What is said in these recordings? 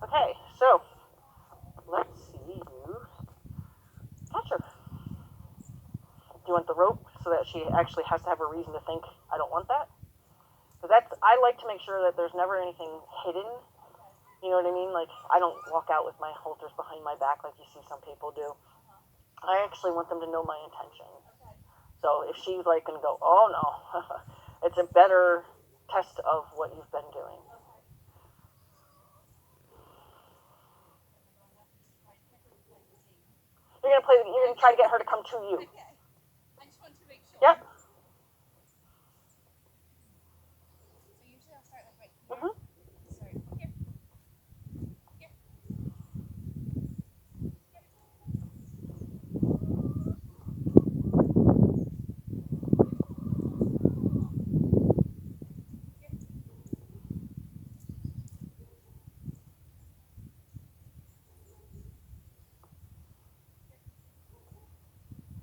Okay, so let's see you catch her. Do you want the rope so that she actually has to have a reason to think I don't want that? Because I like to make sure that there's never anything hidden. You know what I mean? Like, I don't walk out with my halters behind my back like you see some people do. I actually want them to know my intention. So if she's like going to go, oh no, it's a better test of what you've been doing. You're going to try to get her to come to you. Yep. Mm-hmm.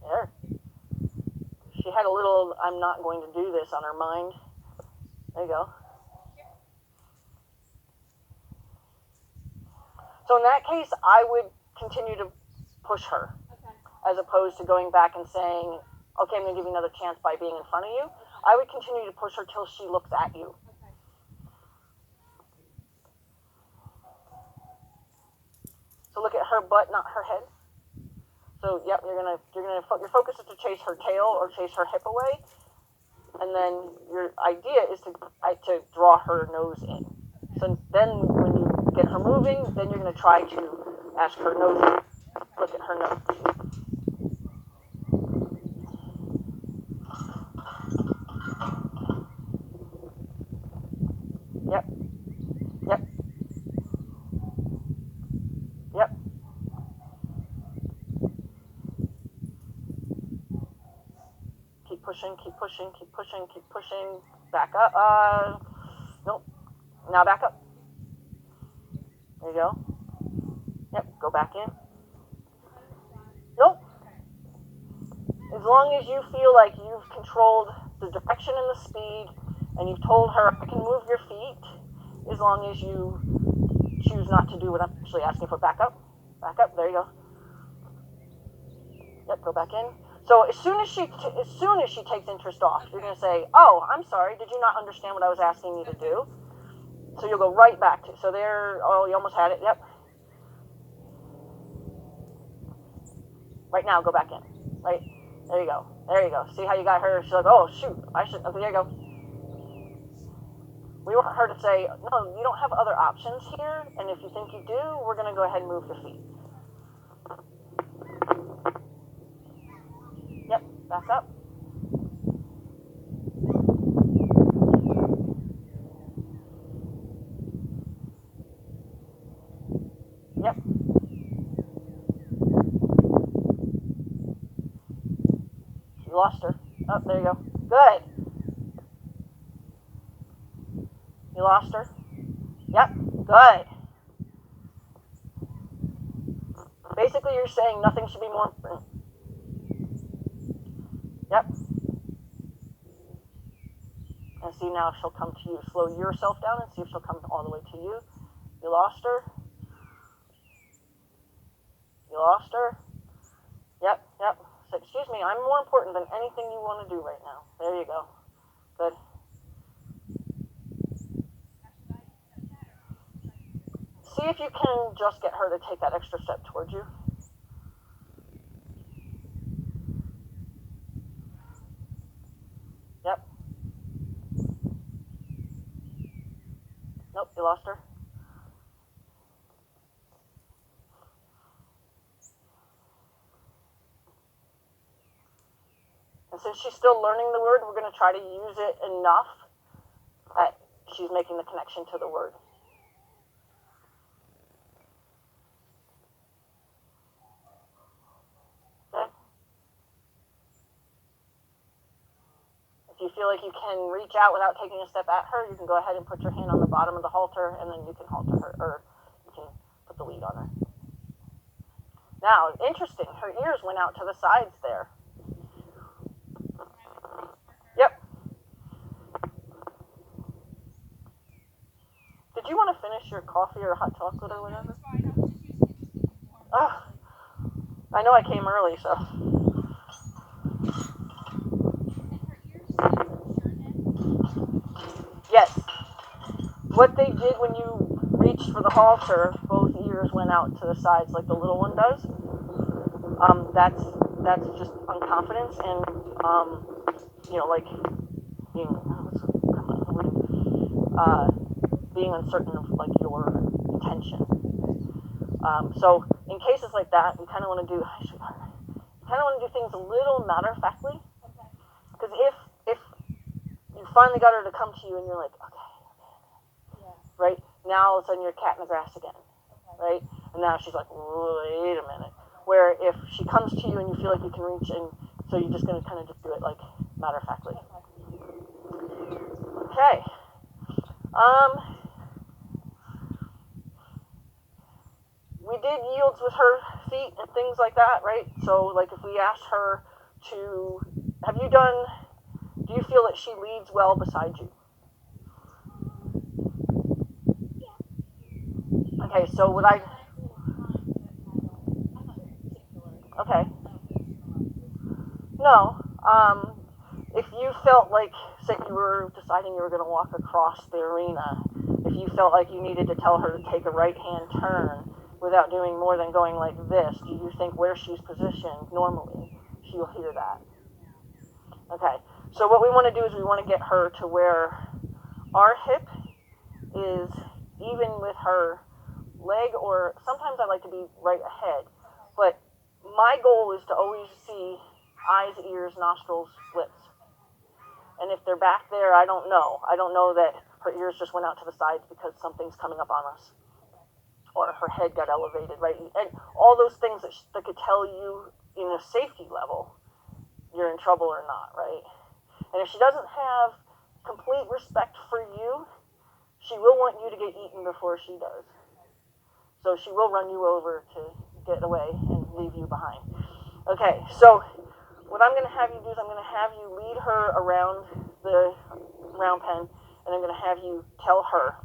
There. She had a little, I'm not going to do this on her mind. There you go. So in that case, I would continue to push her, as opposed to going back and saying, okay, I'm going to give you another chance by being in front of you. I would continue to push her till she looks at you. So look at her butt, not her head. So yep, your focus is to chase her tail or chase her hip away, and then your idea is to draw her nose in. So then when you get her moving, then you're going to try to ask her nose in. Look at her nose. Yep. Yep. Yep. Keep pushing, keep pushing, keep pushing, keep pushing. Back up. Nope. Now back up. There you go. Yep. Go back in. Nope. As long as you feel like you've controlled the direction and the speed, and you've told her, I can move your feet, as long as you choose not to do what I'm actually asking for. Back up. Back up. There you go. Yep. Go back in. So as soon as she takes interest off, you're going to say, oh, I'm sorry, did you not understand what I was asking you to do? So you'll go right back to, so there, oh, you almost had it, yep. Right now, go back in, right, there you go, see how you got her, she's like, oh, shoot, okay, there you go. We want her to say, no, you don't have other options here, and if you think you do, we're going to go ahead and move your feet. Yep, back up. Yep. You lost her. Oh, there you go. Good. You lost her? Yep. Good. Basically, you're saying nothing should be more important. Yep. And see, now she'll come to you. Slow yourself down and see if she'll come all the way to you. You lost her. You lost her. Yep. So, excuse me, I'm more important than anything you want to do right now. There you go. Good. See if you can just get her to take that extra step towards you. Yep. Nope, you lost her. And since she's still learning the word, we're going to try to use it enough that she's making the connection to the word. Okay? If you feel like you can reach out without taking a step at her, you can go ahead and put your hand on the bottom of the halter, and then you can halter her, or you can put the lead on her. Now, interesting, her ears went out to the sides there. Yep. Did you want to finish your coffee or hot chocolate or Oh, no, whatever? it's fine. I was just using it just to keep warm. Oh, I know I came early, so. And her ears stay for sure then? Yes. What they did when you reached for the halter, both ears went out to the sides like the little one does. That's just unconfidence and like being being uncertain of like your intention. So in cases like that, you kind of want to do things a little matter of factly, Okay. because if you finally got her to come to you and you're like, okay, Yeah. right now all of a sudden you're cat in the grass again, Okay. right? And now she's like, wait a minute. Where if she comes to you and you feel like you can reach in, so you're just going to kind of just do it like matter of factly. Okay. We did yields with her feet and things like that, right? So like if we asked her to, do you feel that she leads well beside you? Yeah. Okay, so what I, okay. No. If you felt like, say you were deciding you were going to walk across the arena, if you felt like you needed to tell her to take a right-hand turn without doing more than going like this, do you think where she's positioned normally, she'll hear that? Okay. So what we want to do is we want to get her to where our hip is even with her leg, or sometimes I like to be right ahead. But my goal is to always see eyes, ears, nostrils, lips. And if they're back there, I don't know. I don't know that her ears just went out to the sides because something's coming up on us. Or her head got elevated, right? And all those things that could tell you in a safety level you're in trouble or not, right? And if she doesn't have complete respect for you, she will want you to get eaten before she does. So she will run you over to get away and leave you behind. Okay, so what I'm going to have you do is I'm going to have you lead her around the round pen, and I'm going to have you tell her.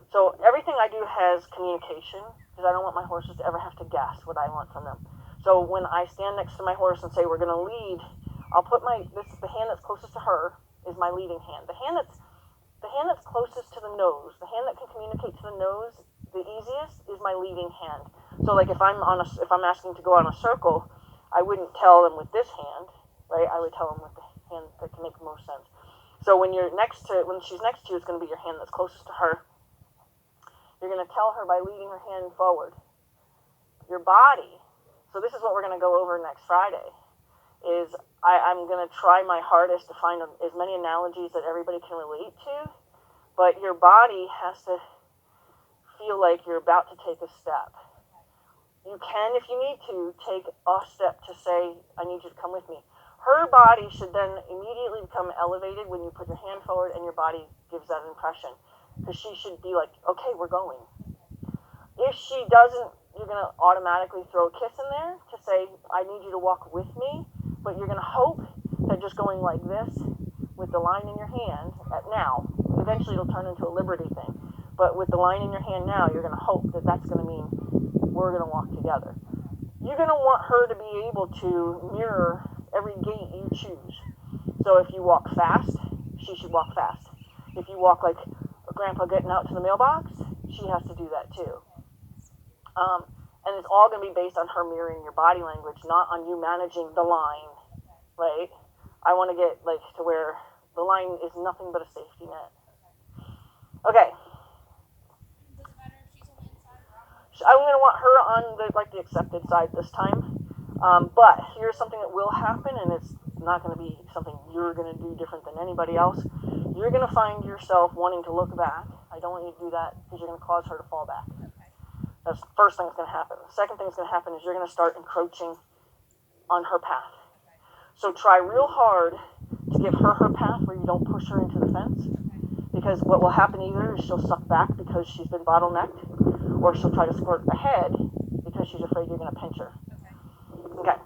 So everything I do has communication, because I don't want my horses to ever have to guess what I want from them. So when I stand next to my horse and say we're going to lead, I'll put the hand that's closest to her is my leading hand. The hand that's closest to the nose, the hand that can communicate to the nose the easiest is my leading hand. So like if I'm asking to go on a circle, I wouldn't tell them with this hand, right? I would tell them with the hand that can make the most sense. So when she's next to you, it's going to be your hand that's closest to her. You're going to tell her by leading her hand forward. Your body. So this is what we're going to go over next Friday. Is I'm going to try my hardest to find as many analogies that everybody can relate to, but your body has to feel like you're about to take a step. You can, if you need to, take a step to say, I need you to come with me. Her body should then immediately become elevated when you put your hand forward and your body gives that impression. Because she should be like, okay, we're going. If she doesn't, you're going to automatically throw a kiss in there to say, I need you to walk with me. But you're going to hope that just going like this with the line in your hand, now, eventually it'll turn into a liberty thing. But with the line in your hand now, you're going to hope that that's going to mean we're going to walk together. You're going to want her to be able to mirror every gait you choose. So if you walk fast, she should walk fast. If you walk like a grandpa getting out to the mailbox, she has to do that too. And it's all going to be based on her mirroring your body language, not on you managing the line, right? I want to get like to where the line is nothing but a safety net. Okay. Does it matter if she's on the inside or outside? I'm going to want her on the accepted side this time. But here's something that will happen, and it's not going to be something you're going to do different than anybody else. You're going to find yourself wanting to look back. I don't want you to do that because you're going to cause her to fall back. That's the first thing that's going to happen. The second thing that's going to happen is you're going to start encroaching on her path. So try real hard to give her path where you don't push her into the fence. Because what will happen either is she'll suck back because she's been bottlenecked, or she'll try to squirt ahead because she's afraid you're going to pinch her. Okay.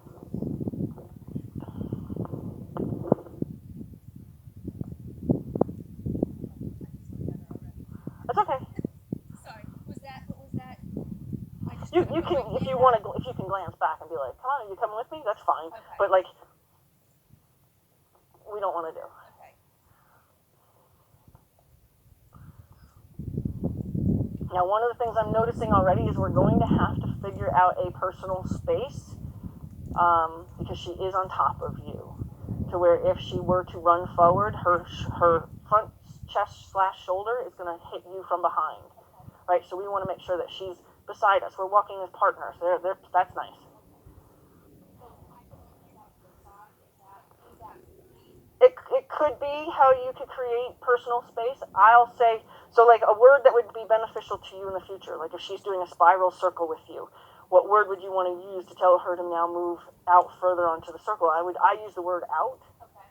That's okay. Sorry. Was You can, if you want to, if you can glance back and be like, come on, are you coming with me? That's fine. Okay. But like, we don't want to do. Okay. Now, one of the things I'm noticing already is we're going to have to figure out a personal space, because she is on top of you, to where if she were to run forward, her front chest / shoulder is going to hit you from behind, right? So we want to make sure that she's beside us. We're walking as partners. That's nice. It could be how you could create personal space. I'll say, so like a word that would be beneficial to you in the future, like if she's doing a spiral circle with you, what word would you want to use to tell her to now move out further onto the circle? I use the word out. Okay.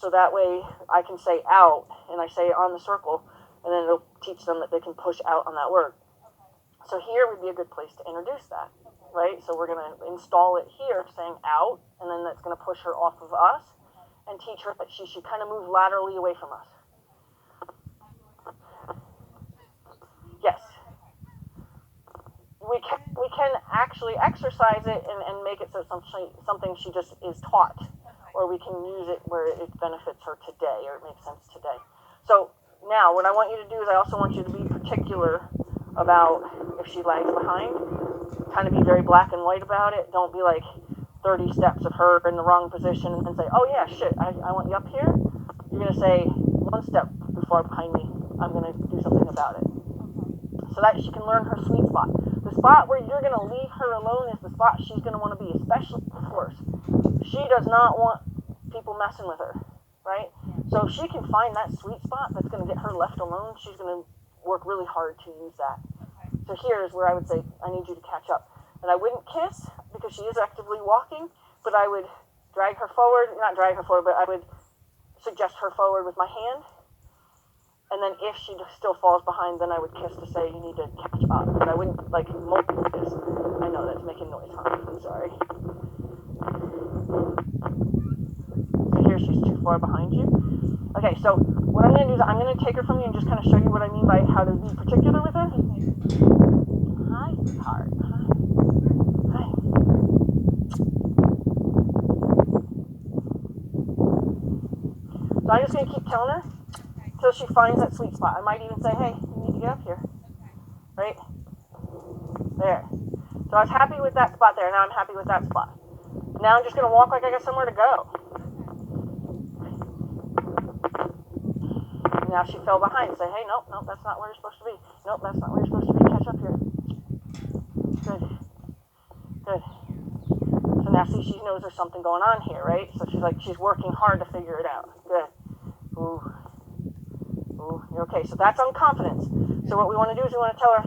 So that way I can say out, and I say it on the circle, and then it'll teach them that they can push out on that word. Okay. So here would be a good place to introduce that, Okay. right? So we're going to install it here, saying out, and then that's going to push her off of us and teach her that she should kind of move laterally away from us. Yes. We can actually exercise it and make it so something she just is taught, or we can use it where it benefits her today, or it makes sense today. So now what I want you to do is I also want you to be particular about if she lags behind. Kind of be very black and white about it. Don't be like 30 steps of her in the wrong position and say, oh yeah, shit, I want you up here. You're going to say, 1 step too far behind me. I'm going to do something about it. So that she can learn her sweet spot. The spot where you're going to leave her alone is the spot she's going to want to be, especially of course. She does not want people messing with her, right? So if she can find that sweet spot that's going to get her left alone, she's going to work really hard to use that. So here's where I would say, I need you to catch up. And I wouldn't kiss because she is actively walking, but I would drag her forward, not drag her forward, but I would suggest her forward with my hand. And then if she still falls behind, then I would kiss to say you need to catch up. But I wouldn't like multiple kiss. I know that's making noise, huh? I'm sorry. So here she's too far behind you. Okay, so what I'm going to do is I'm going to take her from you and just kind of show you what I mean by how to be particular with her. Hi, sweetheart. Hi. So I'm just going to keep telling her until she finds that sweet spot. I might even say, hey, you need to get up here. Right? There. So I was happy with that spot there. Now I'm happy with that spot. Now I'm just going to walk like I got somewhere to go. Now she fell behind. Say, hey, nope, that's not where you're supposed to be. Nope, that's not where you're supposed to be. Catch up here. Good. Good. So now see, she knows there's something going on here, right? So she's working hard to figure it out. Good. Ooh. Ooh, you're okay. So that's on confidence. So what we want to do is we want to tell her,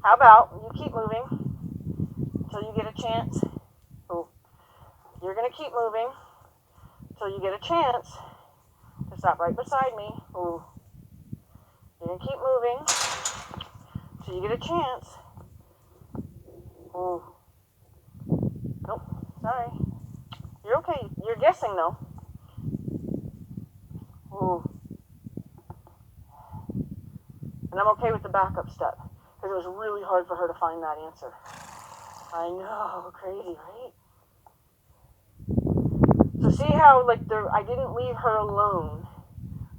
how about you keep moving until you get a chance. Ooh. You're going to keep moving until you get a chance to stop right beside me. Ooh. You're going to keep moving until you get a chance. Ooh. Nope. Sorry. You're okay. You're guessing, though. Ooh. And I'm okay with the backup step, because it was really hard for her to find that answer. I know. Crazy, right? So see how, like, I didn't leave her alone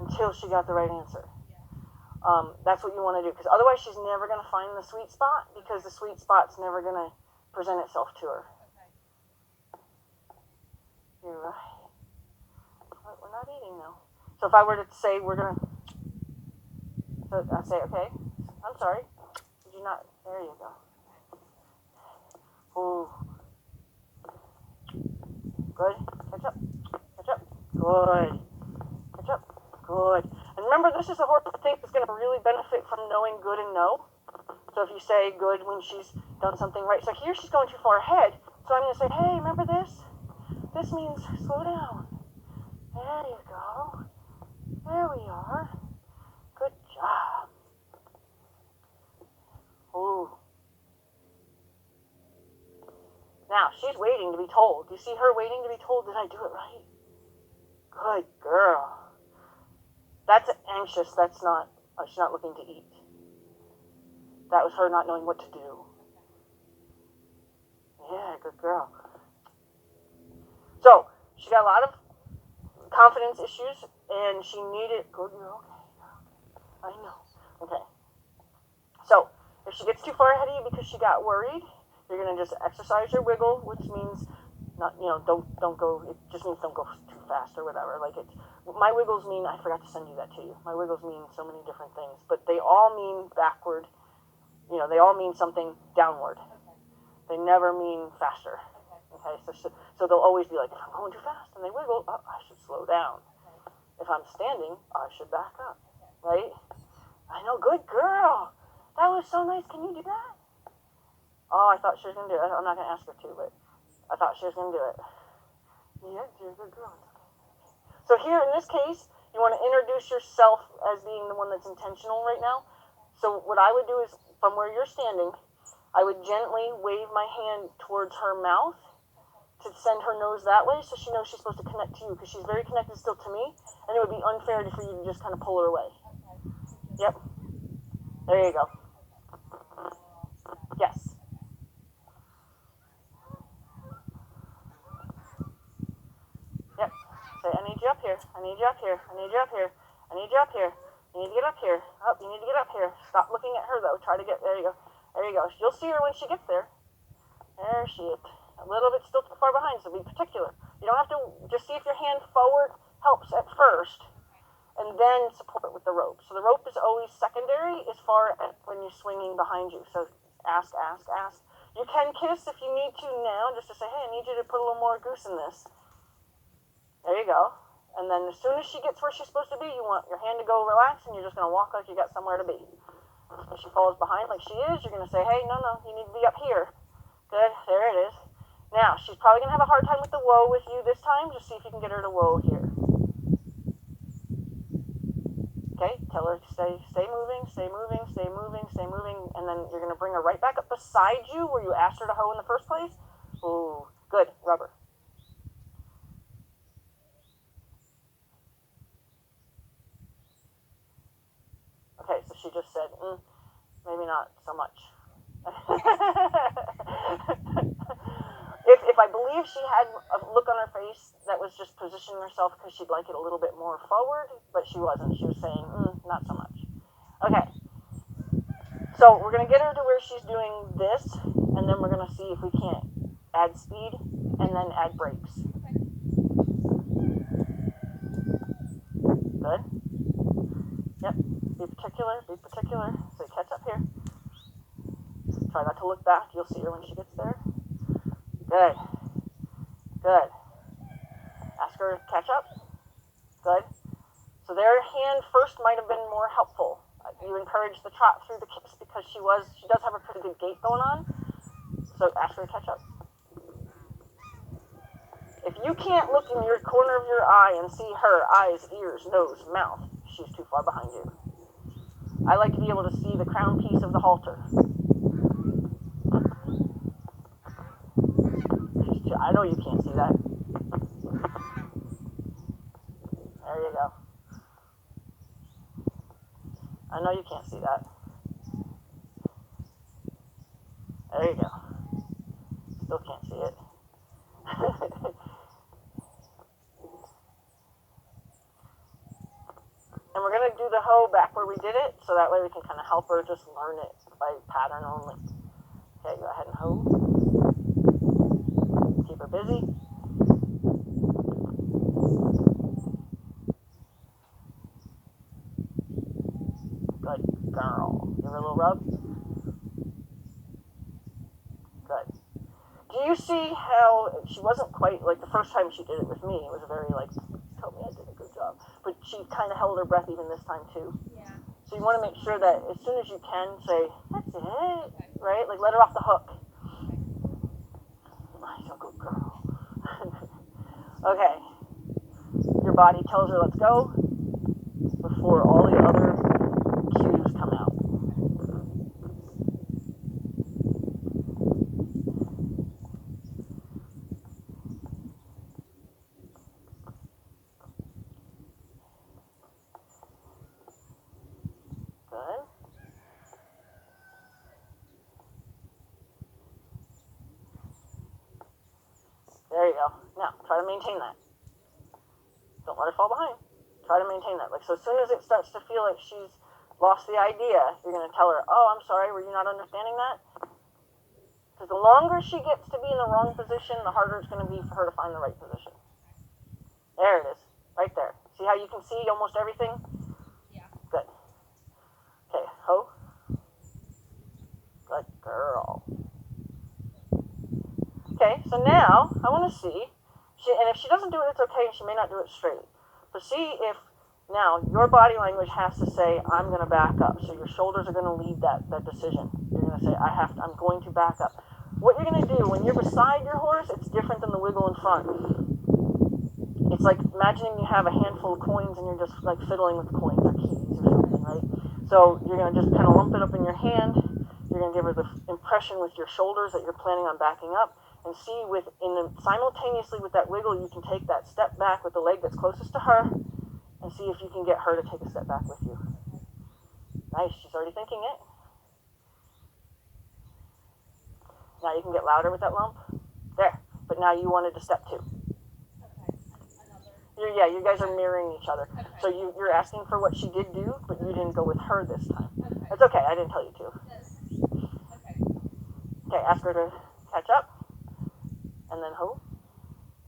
until she got the right answer. That's what you want to do, because otherwise she's never going to find the sweet spot, because the sweet spot's never going to present itself to her. You're right. But we're not eating now. So if I were to say we're going to, so I say, okay, I'm sorry. Did you not? There you go. Ooh. Good. Catch up. Catch up. Good. Catch up. Good. And remember, this is the horse thing that's going to really benefit from knowing good and no. So if you say good when she's done something right. So here she's going too far ahead. So I'm going to say, hey, remember this? This means slow down. There you go. There we are. Good job. Ooh. Now, she's waiting to be told. Do you see her waiting to be told, did I do it right? Good girl. That's anxious. That's not, she's not looking to eat. That was her not knowing what to do. Yeah, good girl. So, she got a lot of confidence issues, and she needed... Go, you're okay. I know. Okay. So, if she gets too far ahead of you because she got worried, you're going to just exercise your wiggle, which means not, don't go, it just means don't go too fast or whatever. Like my wiggles mean, I forgot to send you that to you. My wiggles mean so many different things, but they all mean backward. They all mean something downward. They never mean faster. Okay, so they'll always be like, if I'm going too fast and they wiggle, I should slow down. If I'm standing, I should back up, right? I know, good girl. That was so nice. Can you do that? Oh, I thought she was going to do it. I'm not going to ask her to, but I thought she was going to do it. Yeah, you're a good girl. So here, in this case, you want to introduce yourself as being the one that's intentional right now. So what I would do is, from where you're standing, I would gently wave my hand towards her mouth to send her nose that way, so she knows she's supposed to connect to you, because she's very connected still to me, and it would be unfair for you to just kind of pull her away. Yep. There you go. Yes. Yep. Say, I need you up here. I need you up here. I need you up here. I need you up here. You need to get up here. Oh, you need to get up here. Stop looking at her, though. Try to get... There you go. There you go. You'll see her when she gets there. There she is. A little bit still too far behind, so be particular. You don't have to... Just see if your hand forward helps at first, and then support it with the rope. So the rope is always secondary as far as when you're swinging behind you. So ask, ask, ask. You can kiss if you need to now, just to say, hey, I need you to put a little more goose in this. There you go. And then as soon as she gets where she's supposed to be, you want your hand to go relax, and you're just going to walk like you got somewhere to be. If she falls behind like she is, you're going to say, hey, no, you need to be up here. Good, there it is. Now, she's probably going to have a hard time with the whoa with you this time. Just see if you can get her to whoa here. Okay, tell her stay moving, stay moving, stay moving, stay moving, and then you're going to bring her right back up beside you where you asked her to hoe in the first place. Ooh, good, rubber. Okay, so she just said, maybe not so much. If I believe she had a look on her face that was just positioning herself because she'd like it a little bit more forward, but she wasn't. She was saying, not so much. Okay. So we're going to get her to where she's doing this, and then we're going to see if we can't add speed and then add brakes. Good. Yep. Be particular. Be particular. So catch up here. Try not to look back. You'll see her when she gets there. Good. Good. Ask her to catch up. Good. So their hand first might have been more helpful. You encourage the trot through the kicks because she does have a pretty good gait going on. So ask her to catch up. If you can't look in your corner of your eye and see her eyes, ears, nose, mouth, she's too far behind you. I like to be able to see the crown piece of the halter. I know you can't see that. There you go. I know you can't see that. There you go. Still can't see it. And we're going to do the hoe back where we did it, so that way we can kind of help her just learn it by pattern only. Okay, go ahead and hoe. Keep her busy. Good girl. Give her a little rub. Good. Do you see how she wasn't quite, like the first time she did it with me, it was very like, told me I did a good job. But she kind of held her breath even this time too. Yeah. So you want to make sure that as soon as you can say, that's it, right? Like let her off the hook. You're a good girl. Okay. Your body tells her let's go before all the other cues come out. Good. Now, try to maintain that. Don't let her fall behind. Try to maintain that. Like, so as soon as it starts to feel like she's lost the idea, you're going to tell her, oh, I'm sorry, were you not understanding that? Because the longer she gets to be in the wrong position, the harder it's going to be for her to find the right position. There it is. Right there. See how you can see almost everything? Yeah. Good. Okay, ho. Good girl. Okay, so now I want to see, and if she doesn't do it, it's okay, she may not do it straight. But see if now your body language has to say, I'm going to back up. So your shoulders are going to lead that decision. You're going to say, I'm going to back up. What you're going to do when you're beside your horse, it's different than the wiggle in front. It's like imagining you have a handful of coins and you're just like fiddling with coins or keys or something, right? So you're going to just kind of lump it up in your hand. You're going to give her the impression with your shoulders that you're planning on backing up, and see simultaneously with that wiggle, you can take that step back with the leg that's closest to her, and see if you can get her to take a step back with you. Nice, she's already thinking it. Now you can get louder with that lump. There, but now you wanted to step 2. Okay. You guys are mirroring each other. Okay. So you're asking for what she did do, but you didn't go with her this time. Okay. It's okay, I didn't tell you to. Yes. Okay. Okay, ask her to catch up, and then ho.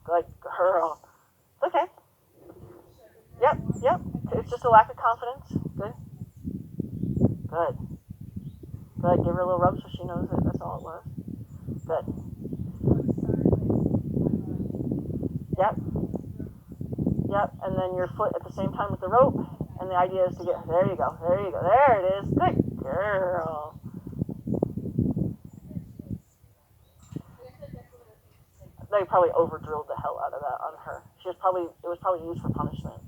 Good girl. It's okay. Yep. It's just a lack of confidence. Good. Give her a little rub so she knows that that's all it was. Good. Yep. And then your foot at the same time with the rope. And the idea is to get, there you go. There it is. Good girl. They probably over-drilled the hell out of that on her. It was probably used for punishment.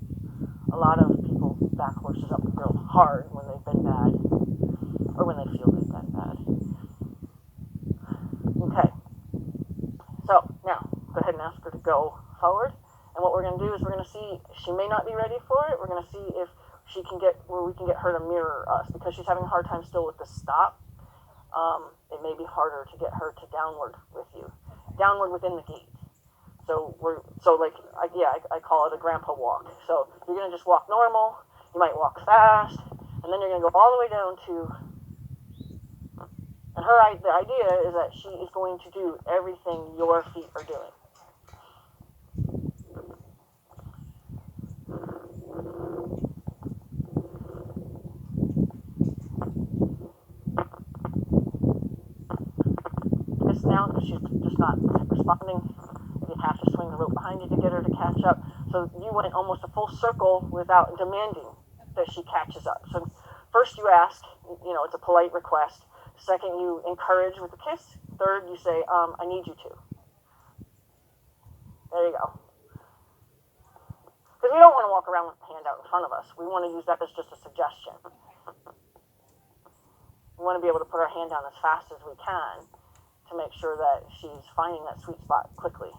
A lot of people back horses up real hard when they've been bad, or when they feel they've been bad. Okay. So now, go ahead and ask her to go forward. And what we're going to do is we're going to see, she may not be ready for it. We're going to see if we can get her to mirror us, because she's having a hard time still with the stop. It may be harder to get her to downward with you. Downward within the gait. I call it a grandpa walk. So you're going to just walk normal. You might walk fast, and then you're going to go all the way down to, and the idea is that she is going to do everything your feet are doing. This now, because she's just not responding, you have to swing the rope behind you to get her to catch up. So you went almost a full circle without demanding that she catches up. So first you ask, it's a polite request. Second, you encourage with a kiss. Third, you say, I need you to. There you go. Because we don't want to walk around with the hand out in front of us. We want to use that as just a suggestion. We want to be able to put our hand down as fast as we can to make sure that she's finding that sweet spot quickly.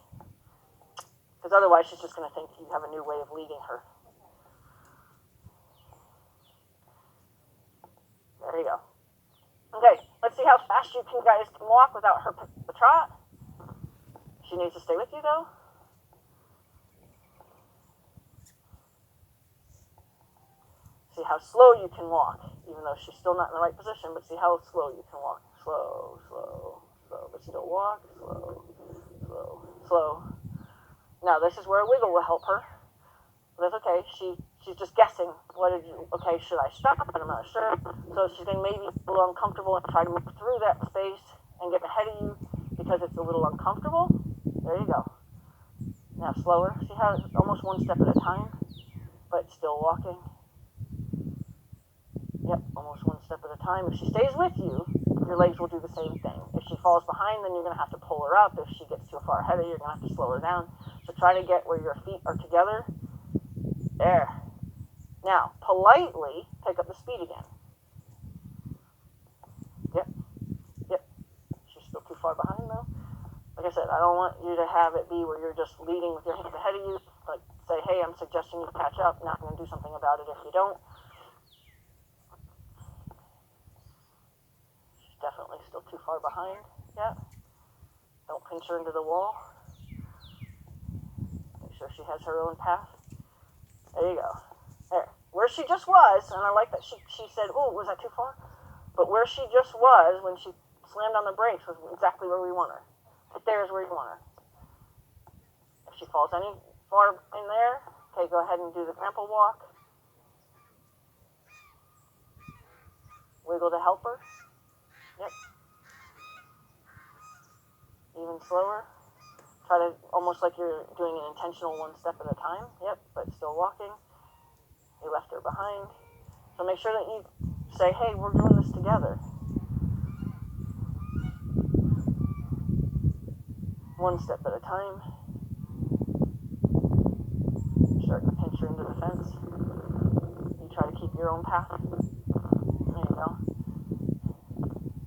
Because otherwise she's just going to think you have a new way of leading her. There you go. Okay, let's see how fast you guys can walk without her the trot. She needs to stay with you though. See how slow you can walk, even though she's still not in the right position, but see how slow you can walk. Slow, but still walk, slow. Now this is where a wiggle will help her. But that's okay. She's just guessing. Okay, should I stop? And I'm not sure. So she's going to maybe be a little uncomfortable and try to move through that space and get ahead of you because it's a little uncomfortable. There you go. Now slower. See how it's almost one step at a time, but still walking. Yep, almost one step at a time. If she stays with you, your legs will do the same thing. If she falls behind, then you're going to have to pull her up. If she gets too far ahead of you, you're going to have to slow her down. So try to get where your feet are together. There. Now, politely pick up the speed again. Yep. She's still too far behind though. Like I said, I don't want you to have it be where you're just leading with your hands ahead of you. Like say, hey, I'm suggesting you catch up. Not going to do something about it if you don't. She's definitely still too far behind. Yeah. Don't pinch her into the wall. sure she has her own path. There you go. There. Where she just was, and I like that she said, oh, was that too far? But where she just was when she slammed on the brakes was exactly where we want her. Right there is where you want her. If she falls any far in there, okay, go ahead and do the grandpa walk. Wiggle to help her. Yep. Even slower. Try to, almost like you're doing an intentional one step at a time. Yep, but still walking. You left her behind. So make sure that you say, hey, we're doing this together. One step at a time. Starting to pinch her into the fence. You try to keep your own path. There you go.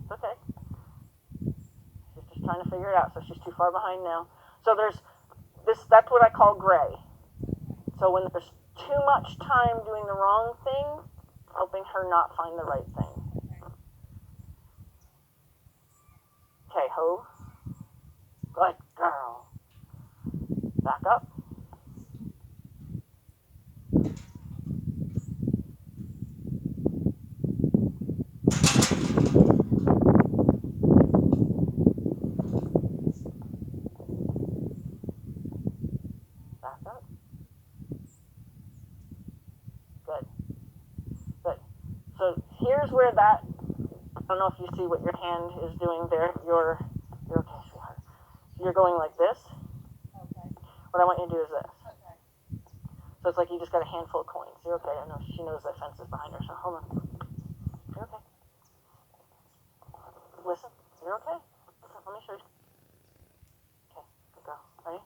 It's okay. She's just trying to figure it out, so she's too far behind now. So there's this, that's what I call gray. So when there's too much time doing the wrong thing, helping her not find the right thing. Okay, ho. Good girl. Back up. Back up. Good. Good. So here's where that, I don't know if you see what your hand is doing there. You're okay, sweetheart. You're going like this. Okay. What I want you to do is this. Okay. So it's like you just got a handful of coins. You're okay. I know she knows that fence is behind her, so hold on. You're okay. Listen. You're okay. Listen, let me show you. Okay, good girl. Ready?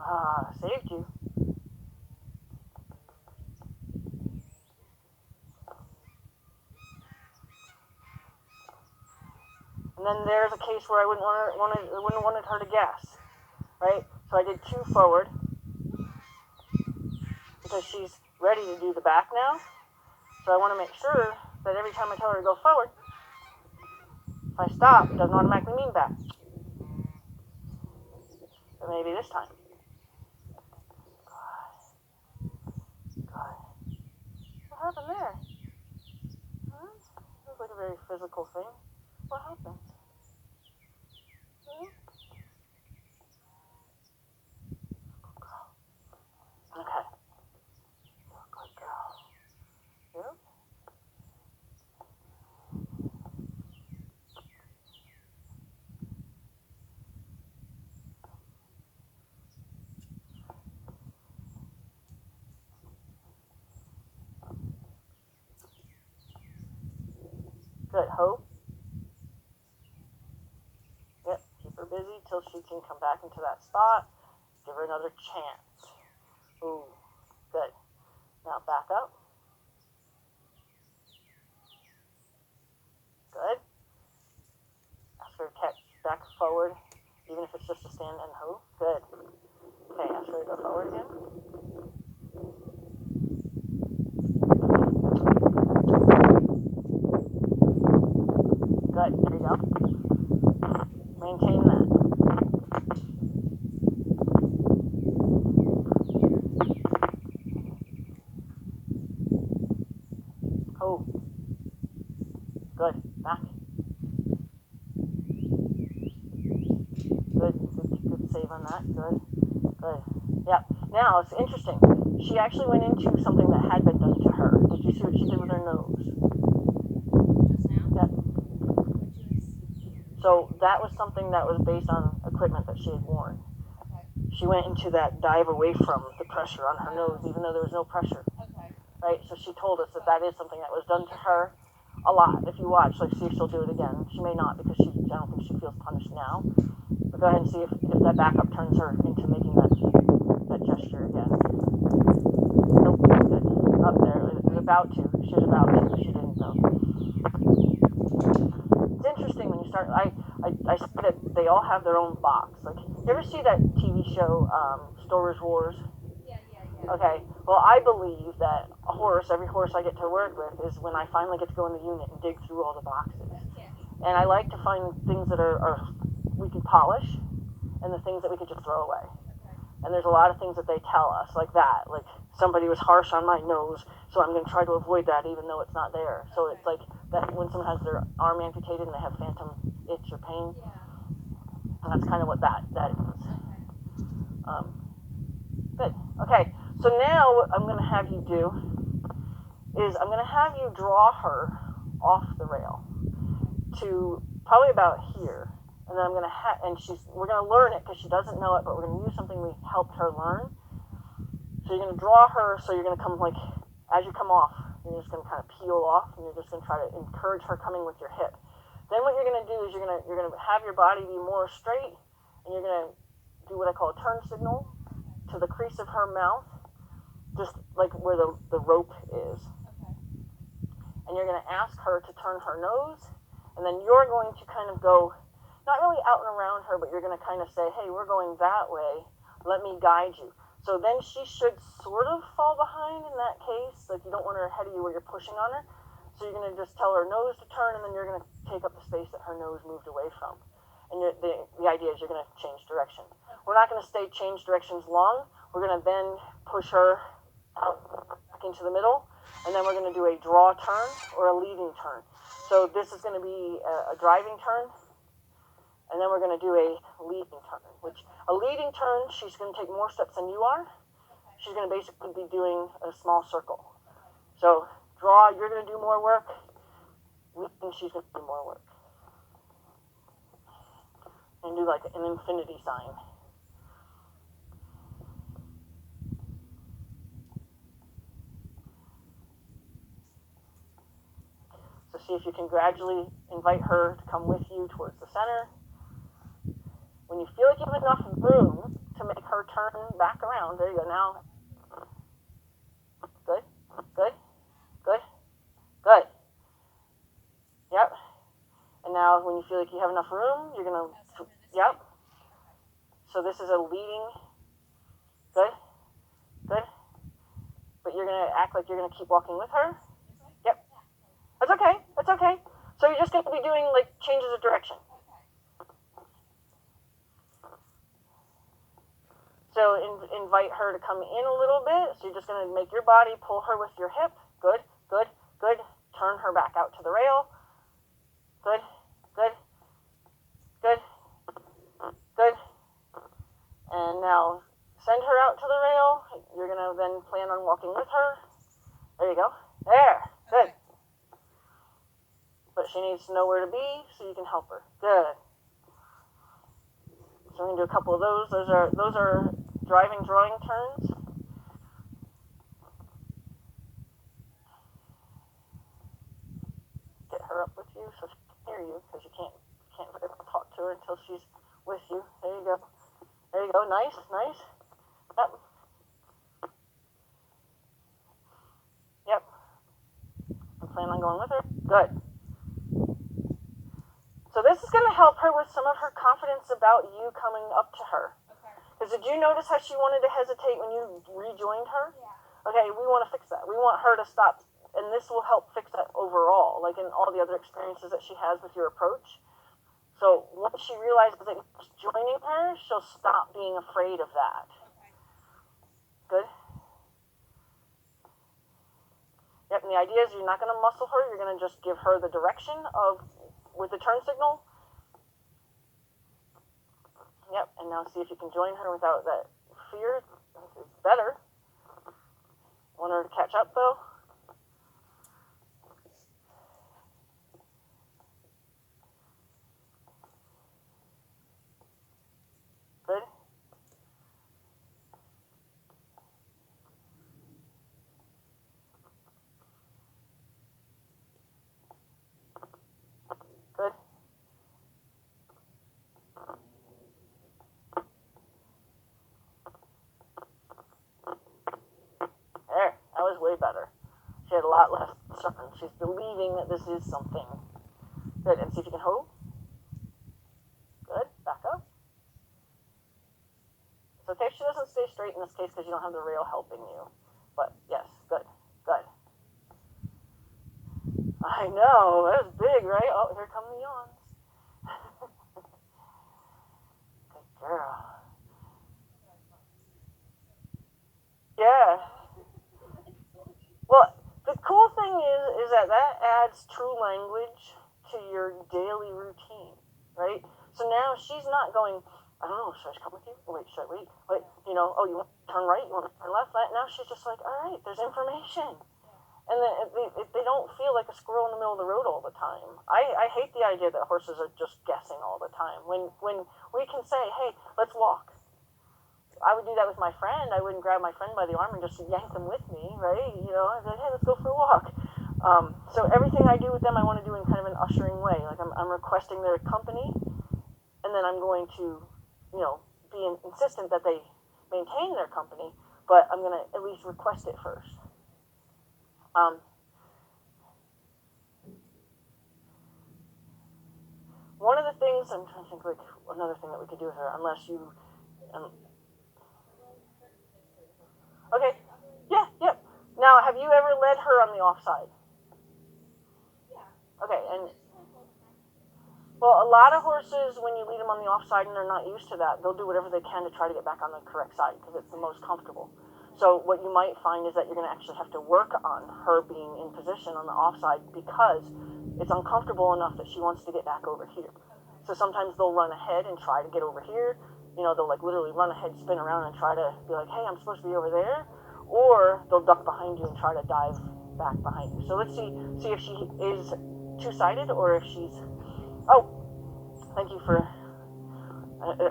Ah, saved you. And then there's a case where I wouldn't wanted her to guess, right? So I did 2 forward because she's ready to do the back now. So I want to make sure that every time I tell her to go forward, if I stop, it doesn't automatically mean back. But maybe this time. God. What happened there? Huh? It was like a very physical thing. What happened? Hmm? Okay. Good girl. Yep. Good. Hope. Yep. Keep her busy till she can come back into that spot. Give her another chance. Ooh. Good. Now back up. Good. Ask her to catch back forward, even if it's just a stand and ho. Good. Okay, ask her to go forward again. Good. There you go. Maintain that. Oh. Good. Back. Good save on that. Good. Good. Yeah. Now, it's interesting. She actually went into something that had been done to her. Did you see what she did with her nose? Just now? Yep. Which is... So that was something that was based on equipment that she had worn. Okay. She went into that dive away from the pressure on her nose, even though there was no pressure. Okay. Right? So she told us that that is something that was done to her a lot. If you watch, like, see if she'll do it again. She may not, because I don't think she feels punished now. But Go ahead and see if that backup turns her into making that gesture again. Nope, good. Up there. It was about to. She was about to, but she didn't though. It's interesting when you start. I see that they all have their own box. Like, you ever see that TV show, Storage Wars? Yeah. Okay. Well, I believe that every horse I get to work with, is when I finally get to go in the unit and dig through all the boxes. Yeah. And I like to find things that are we can polish, and the things that we could just throw away. Okay. And there's a lot of things that they tell us, like that. Like, somebody was harsh on my nose, so I'm going to try to avoid that even though it's not there. So it's like that when someone has their arm amputated and they have phantom itch or pain. Yeah. And that's kind of what that is. Okay. Good. Okay. So now what I'm going to have you do is I'm going to have you draw her off the rail to probably about here. And then I'm going to we're going to learn it because she doesn't know it, but we're going to use something we helped her learn. So you're going to draw her, so you're going to come like, as you come off, you're just going to kind of peel off, and you're just going to try to encourage her coming with your hip. Then what you're going to do is you're going to have your body be more straight, and you're going to do what I call a turn signal to the crease of her mouth, just like where the rope is. Okay. And you're going to ask her to turn her nose, and then you're going to kind of go, not really out and around her, but you're going to kind of say, hey, we're going that way, let me guide you. So then she should sort of fall behind in that case. Like, you don't want her ahead of you where you're pushing on her. So you're going to just tell her nose to turn, and then you're going to take up the space that her nose moved away from. And the idea is you're going to change direction. We're not going to stay change directions long. We're going to then push her out back into the middle, and then we're going to do a draw turn or a leading turn. So this is going to be a driving turn, and then we're going to do a leading turn, which a leading turn, she's going to take more steps than you are. She's going to basically be doing a small circle. So draw, you're going to do more work. Leading, she's going to do more work. And do like an infinity sign. So see if you can gradually invite her to come with you towards the center. When you feel like you have enough room to make her turn back around, there you go. Now, good. Yep. And now when you feel like you have enough room, you're going to, yep. So this is a leading, good. But you're going to act like you're going to keep walking with her. Yep. That's okay. So you're just going to be doing like changes of direction. So invite her to come in a little bit. So you're just going to make your body pull her with your hip. Good. Turn her back out to the rail. Good. And now send her out to the rail. You're going to then plan on walking with her. There you go. There. Good. But she needs to know where to be so you can help her. Good. So we're going to do a couple of those. Those are driving drawing turns. Get her up with you so she can hear you, because you can't talk to her until she's with you. There you go. Nice. Yep. I'm planning on going with her. Good. So this is going to help her with some of her confidence about you coming up to her. Because did you notice how she wanted to hesitate when you rejoined her? Yeah. Okay, we want to fix that. We want her to stop, and this will help fix that overall, like in all the other experiences that she has with your approach. So once she realizes that you're joining her, she'll stop being afraid of that. Good? Yep, and the idea is you're not going to muscle her. You're going to just give her the direction with the turn signal. Yep, and now see if you can join her without that fear. It's better. Want her to catch up, though? Good. is way better. She had a lot less concern. She's believing that this is something. Good. And see if you can hold. Good. Back up. It's okay if she doesn't stay straight in this case because you don't have the rail helping you. But yes, good. Good. I know. That was big, right? Oh, here come the yawns. Good girl. Yeah. Well, the cool thing is that adds true language to your daily routine, right? So now she's not going, I don't know, should I come with you? Wait, should I wait? Wait, you know, oh, you want to turn right? You want to turn left? Now she's just like, all right, there's information. And then they don't feel like a squirrel in the middle of the road all the time. I hate the idea that horses are just guessing all the time. When we can say, hey, let's walk. I would do that with my friend. I wouldn't grab my friend by the arm and just yank them with me, right? You know, I'd be like, hey, let's go for a walk. So everything I do with them, I want to do in kind of an ushering way. Like I'm requesting their company, and then I'm going to, you know, be insistent that they maintain their company, but I'm going to at least request it first. One of the things, I'm trying to think like another thing that we could do with her, unless you, okay, yeah, yep. Now, have you ever led her on the offside? Okay, and well, a lot of horses, when you lead them on the offside and they're not used to that, they'll do whatever they can to try to get back on the correct side because it's the most comfortable. So what you might find is that you're going to actually have to work on her being in position on the offside because it's uncomfortable enough that she wants to get back over here. So sometimes they'll run ahead and try to get over here. You know, they'll like literally run ahead, spin around, and try to be like, hey, I'm supposed to be over there. Or they'll duck behind you and try to dive back behind you. So let's see if she is two-sided or if she's... Oh, thank you for...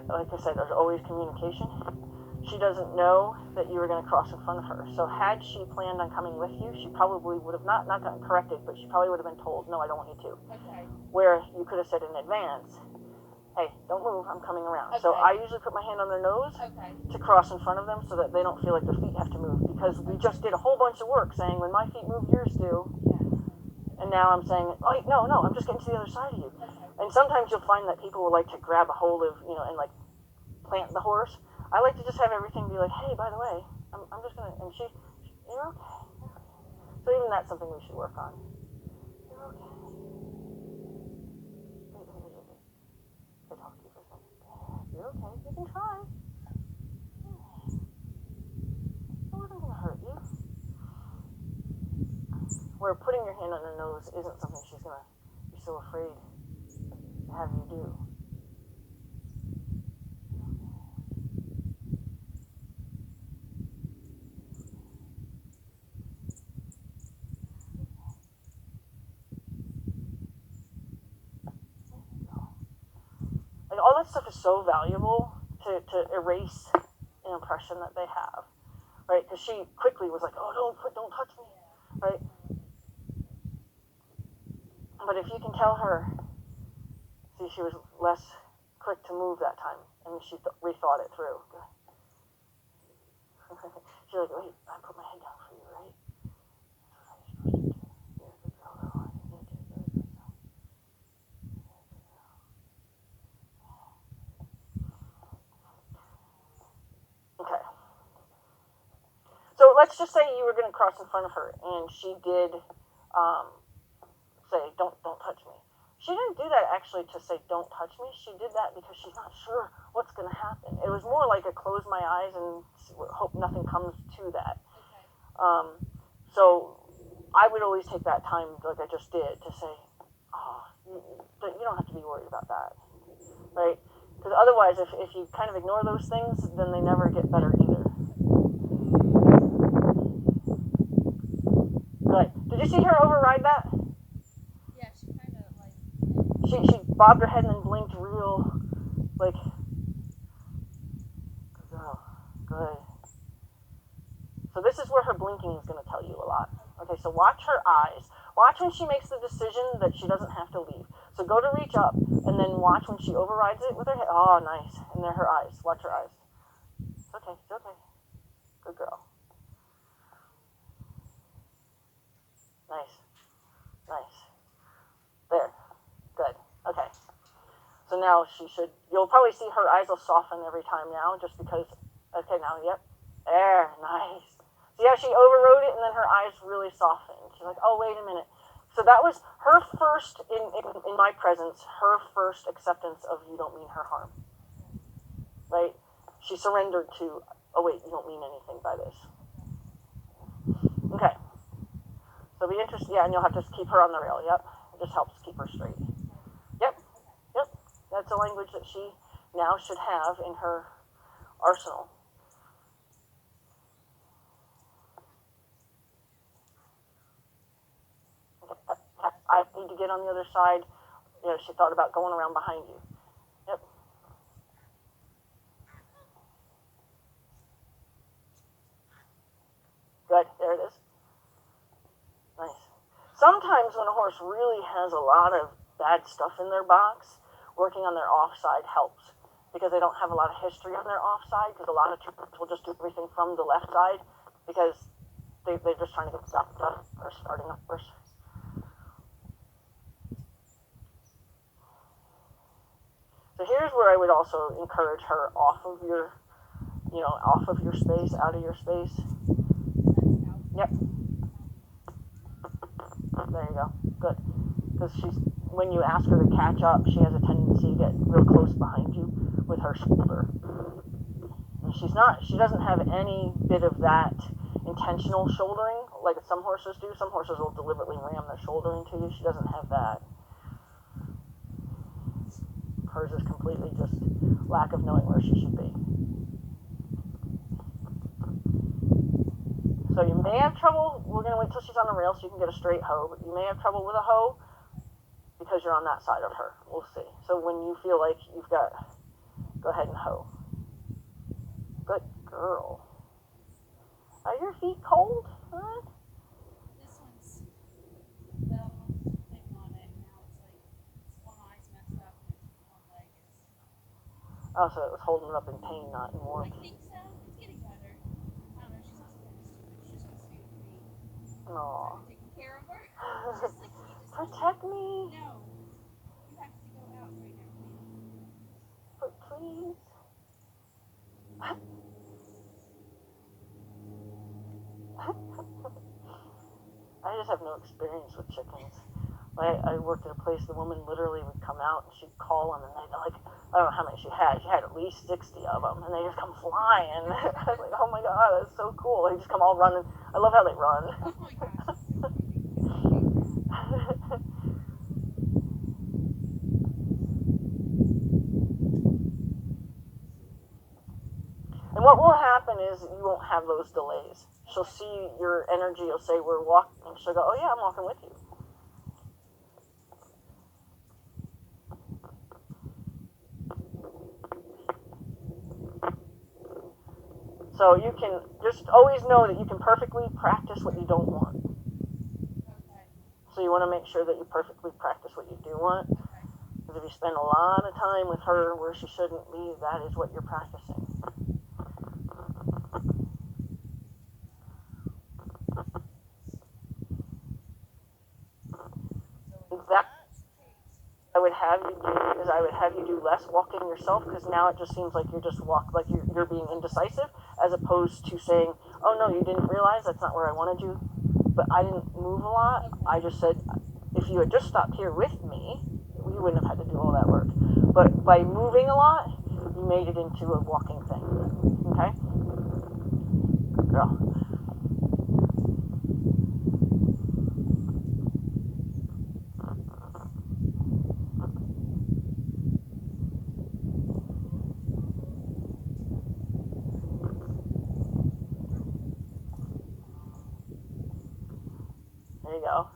like I said, there's always communication. She doesn't know that you were going to cross in front of her. So had she planned on coming with you, she probably would have not gotten corrected, but she probably would have been told, no, I don't want you to. Okay. Where you could have said in advance, hey, don't move, I'm coming around. Okay. So I usually put my hand on their nose to cross in front of them so that they don't feel like their feet have to move. Because we just did a whole bunch of work saying, when my feet move, yours do. And now I'm saying, oh, no, I'm just getting to the other side of you. And sometimes you'll find that people will like to grab a hold of, you know, and like plant the horse. I like to just have everything be like, hey, by the way, I'm just going to, and you're okay. So even that's something we should work on. You're okay. Wait. Can I talk to you for a second? You're okay. You can try. It wasn't going to hurt you. Where putting your hand on her nose isn't something she's going to be so afraid to have you do. Like all that stuff is so valuable to erase an impression that they have, right? Because she quickly was like, "Oh, don't touch me," right? But if you can tell her, see, she was less quick to move that time, and she rethought it through. She's like, "Wait, I put my head down for you, right?" That's what I was supposed to do. You're a good girl. I need to do a very good job. Okay. So let's just say you were going to cross in front of her, and she did say, "Don't touch me." She didn't do that actually to say, "Don't touch me." She did that because she's not sure what's going to happen. It was more like a close my eyes and hope nothing comes to that. So I would always take that time, like I just did, to say, "Oh, you don't have to be worried about that," right? Because otherwise, if you kind of ignore those things, then they never get better either. Good. Did you see her override that? Yeah, she kind of like... She bobbed her head and then blinked real, like, good girl, good. So this is where her blinking is going to tell you a lot. Okay, so watch her eyes. Watch when she makes the decision that she doesn't have to leave. So go to reach up, and then watch when she overrides it with her head. Oh, nice. And there her eyes. Watch her eyes. It's okay. Good girl. Nice. Nice. There. Good. Okay. So now you'll probably see her eyes will soften every time now just because, okay, now, yep. There. Nice. So yeah, she overrode it and then her eyes really softened. She's like, oh, wait a minute. So that was her first, in my presence, her first acceptance of you don't mean her harm. Right? She surrendered to, oh, wait, you don't mean anything by this. Okay. So be interested, yeah, and you'll have to keep her on the rail, yep. It just helps keep her straight. Yep, yep. That's a language that she now should have in her arsenal. Okay. I need to get on the other side. You know, she thought about going around behind you. Yep. Good, there it is. Nice. Sometimes when a horse really has a lot of bad stuff in their box, working on their offside helps because they don't have a lot of history on their offside because a lot of troopers will just do everything from the left side because they're just trying to get stuff done or starting up first. So here's where I would also encourage her off of your space, out of your space. Yep. There you go. Good. Because when you ask her to catch up, she has a tendency to get real close behind you with her shoulder. And she doesn't have any bit of that intentional shouldering like some horses do. Some horses will deliberately ram their shoulder into you. She doesn't have that. Hers is completely just lack of knowing where she should be. So you may have trouble, we're going to wait till she's on the rail so you can get a straight hoe, but you may have trouble with a hoe because you're on that side of her. We'll see. So when you feel like you've got, go ahead and hoe. Good girl. Are your feet cold? Huh? This one's the other one's thing on it. Now it's like one eye's messed up and one leg is. Oh, so it was holding it up in pain, not in warmth. I think so. It's getting better. I don't know. She's not supposed to, but she's just gonna stay with me. Aww. I'm taking care of her. She's like, can you just Protect me. No. You have to go out right now, please. But please. I just have no experience with chickens. I worked at a place, the woman literally would come out and she'd call them and they'd like, I don't know how many she had. She had at least 60 of them and they just come flying. I was like, oh my God, that's so cool. They just come all running. I love how they run. Oh my gosh. And what will happen is you won't have those delays. She'll see your energy. You'll say, we're walking. And she'll go, oh yeah, I'm walking with you. So you can just always know that you can perfectly practice what you don't want. Okay. So you want to make sure that you perfectly practice what you do want. Because if you spend a lot of time with her where she shouldn't be, that is what you're practicing. That I would have you do less walking yourself because now it just seems like you're being indecisive as opposed to saying, oh no, you didn't realize that's not where I wanted you, but I didn't move a lot. I just said, if you had just stopped here with me, you wouldn't have had to do all that work. But by moving a lot, you made it into a walking thing. Okay? Good girl. There you go.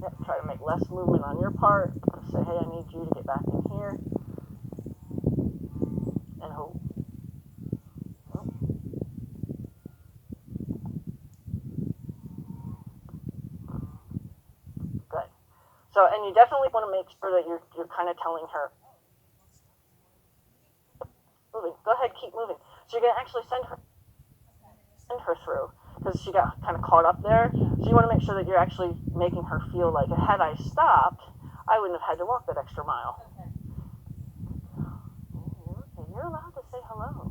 Yep, try to make less movement on your part. Say, hey, I need you to get back in here. And hold. Good. So, and you definitely want to make sure that you're kind of telling her, ahead, keep moving. So you're gonna actually send her through because she got kind of caught up there. So you want to make sure that you're actually making her feel like, had I stopped, I wouldn't have had to walk that extra mile. Okay. Okay, you're allowed to say hello.